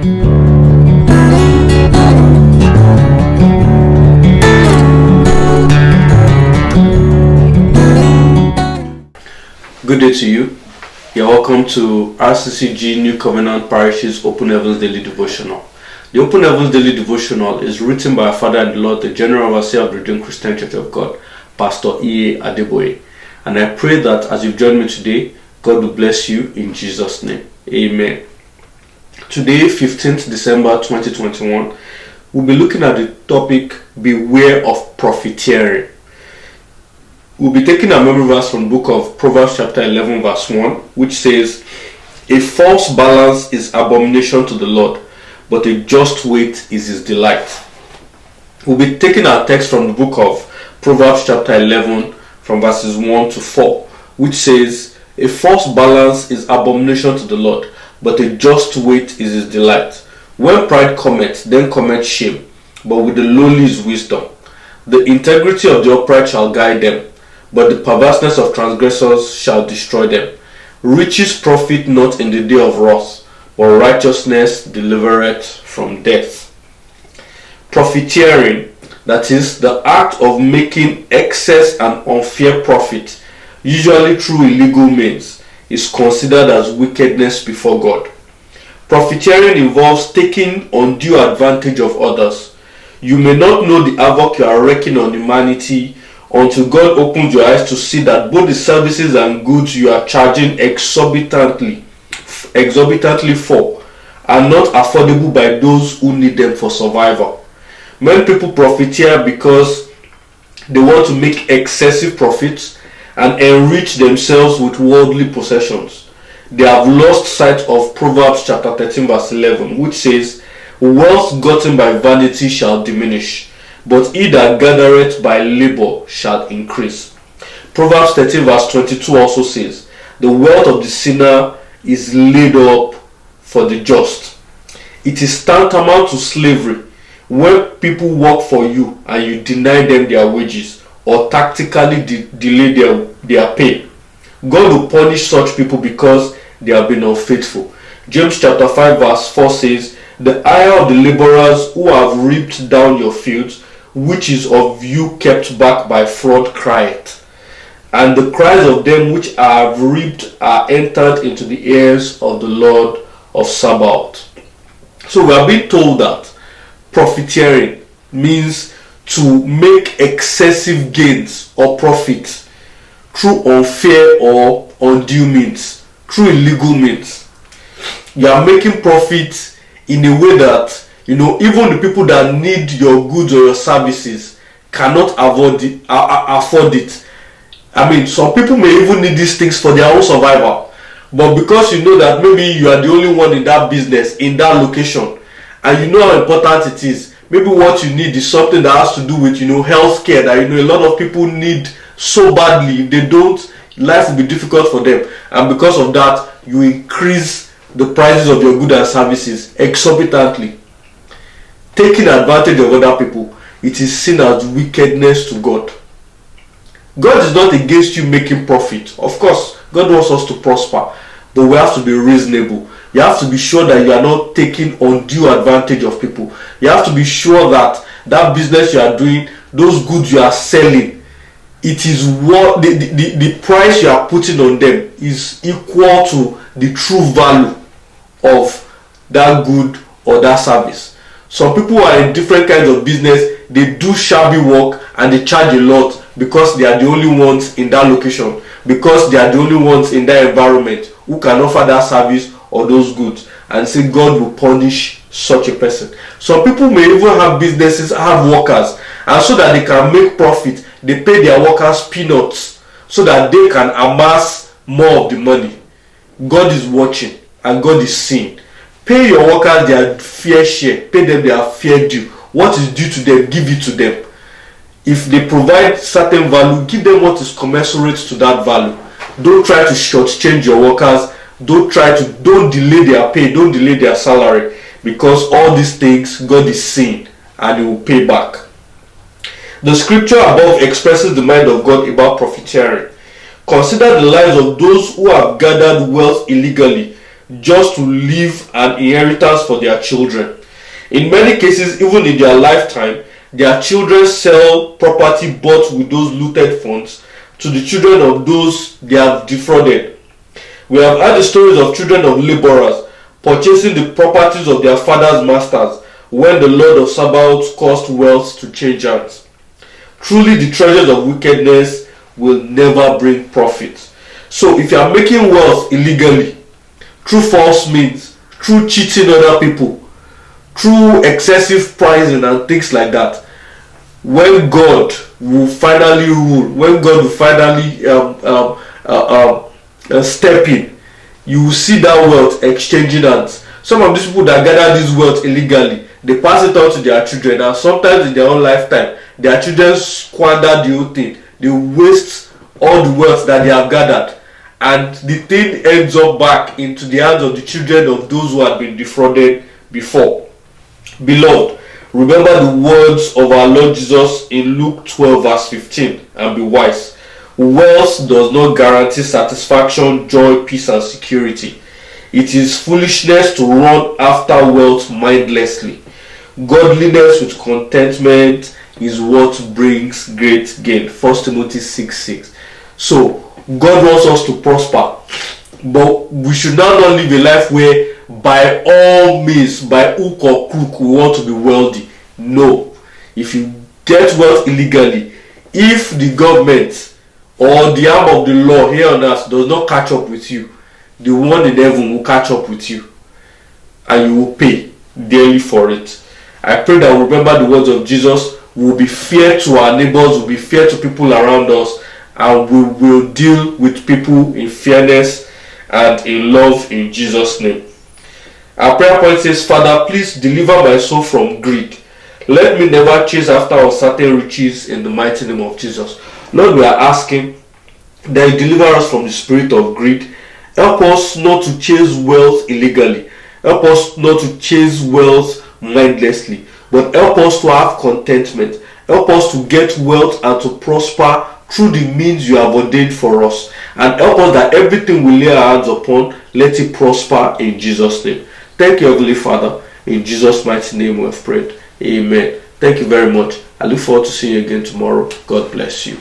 Good day to you. You're welcome to RCCG New Covenant Parish's Open Heavens Daily Devotional. The Open Heavens Daily Devotional is written by our Father in the Lord, the General Overseer of the Redeemed Christian Church of God, Pastor E.A. Adeboye. And I pray that as you've joined me today, God will bless you in Jesus' name. Amen. Today, 15th December 2021, we'll be looking at the topic, Beware of Profiteering. We'll be taking a memory verse from the book of Proverbs chapter 11 verse 1, which says, "A false balance is abomination to the Lord, but a just weight is his delight." We'll be taking our text from the book of Proverbs chapter 11 from verses 1 to 4, which says, "A false balance is abomination to the Lord, but a just weight is his delight. When pride cometh, then cometh shame, but with the lowly is wisdom. The integrity of the upright shall guide them, but the perverseness of transgressors shall destroy them. Riches profit not in the day of wrath, but righteousness delivereth from death." Profiteering, that is, the act of making excess and unfair profit, usually through illegal means, is considered as wickedness before God. Profiteering involves taking undue advantage of others. You may not know the havoc you are wreaking on humanity until God opens your eyes to see that both the services and goods you are charging exorbitantly for are not affordable by those who need them for survival. Many people profiteer because they want to make excessive profits and enrich themselves with worldly possessions. They have lost sight of Proverbs chapter 13 verse 11, which says, "Wealth gotten by vanity shall diminish, but he that gathereth by labor shall increase." Proverbs 13 verse 22 also says, "The wealth of the sinner is laid up for the just." It is tantamount to slavery when people work for you and you deny them their wages or tactically delay their pay. God will punish such people because they have been unfaithful. James chapter 5 verse 4 says, "The ire of the laborers who have reaped down your fields, which is of you kept back by fraud, crieth. And the cries of them which have reaped are entered into the ears of the Lord of Sabaoth." So we are being told that profiteering means to make excessive gains or profits through unfair or undue means, through illegal means. You are making profits in a way that even the people that need your goods or your services cannot afford it. I mean, some people may even need these things for their own survival, but because you know that maybe you are the only one in that business, in that location, and you know how important it is, maybe what you need is something that has to do with healthcare that a lot of people need so badly. If they don't, life will be difficult for them, and because of that, you increase the prices of your goods and services exorbitantly. Taking advantage of other people, it is seen as wickedness to God. God is not against you making profit. Of course, God wants us to prosper, but we have to be reasonable. You have to be sure that you are not taking undue advantage of people. You have to be sure that that business you are doing, those goods you are selling, it is what the price you are putting on them is equal to the true value of that good or that service. Some people are in different kinds of business, they do shabby work and they charge a lot because they are the only ones in that location, because they are the only ones in that environment who can offer that service or those goods, and say God will punish such a person. Some people may even have businesses, have workers, and so that they can make profit, they pay their workers peanuts so that they can amass more of the money. God is watching and God is seeing. Pay your workers their fair share, pay them their fair due. What is due to them, give it to them. If they provide certain value, give them what is commensurate to that value. Don't try to shortchange your workers. Don't delay their pay, don't delay their salary, because all these things God is seeing and He will pay back. The scripture above expresses the mind of God about profiteering. Consider the lives of those who have gathered wealth illegally just to leave an inheritance for their children. In many cases, even in their lifetime, their children sell property bought with those looted funds to the children of those they have defrauded. We have heard the stories of children of laborers purchasing the properties of their father's masters when the Lord of Sabaoth caused wealth to change hands. Truly, the treasures of wickedness will never bring profit. So if you are making wealth illegally, through false means, through cheating other people, through excessive pricing and things like that, when God will finally rule, when God will finally step in, you will see that wealth exchanging hands. Some of these people that gather this wealth illegally, they pass it on to their children, and sometimes in their own lifetime, their children squander the whole thing. They waste all the wealth that they have gathered, and the thing ends up back into the hands of the children of those who had been defrauded before. Beloved, remember the words of our Lord Jesus in Luke 12 verse 15 and be wise. Wealth does not guarantee satisfaction, joy, peace and security. It is foolishness to run after wealth mindlessly. Godliness with contentment is what brings great gain. 1 Timothy 6:6. So, God wants us to prosper, but we should not live a life where by all means, by hook or crook, we want to be wealthy. No. If you get wealth illegally, if the government or the arm of the law here on earth does not catch up with you, the one in heaven will catch up with you, and you will pay dearly for it. I pray that we remember the words of Jesus. We will be fair to our neighbors, we will be fair to people around us, and we will deal with people in fairness and in love in Jesus' name. Our prayer point says, Father, please deliver my soul from greed. Let me never chase after uncertain riches in the mighty name of Jesus. Lord, we are asking that you deliver us from the spirit of greed. Help us not to chase wealth illegally. Help us not to chase wealth mindlessly. But help us to have contentment. Help us to get wealth and to prosper through the means you have ordained for us. And help us that everything we lay our hands upon, let it prosper in Jesus' name. Thank you, Heavenly Father. In Jesus' mighty name we have prayed. Amen. Thank you very much. I look forward to seeing you again tomorrow. God bless you.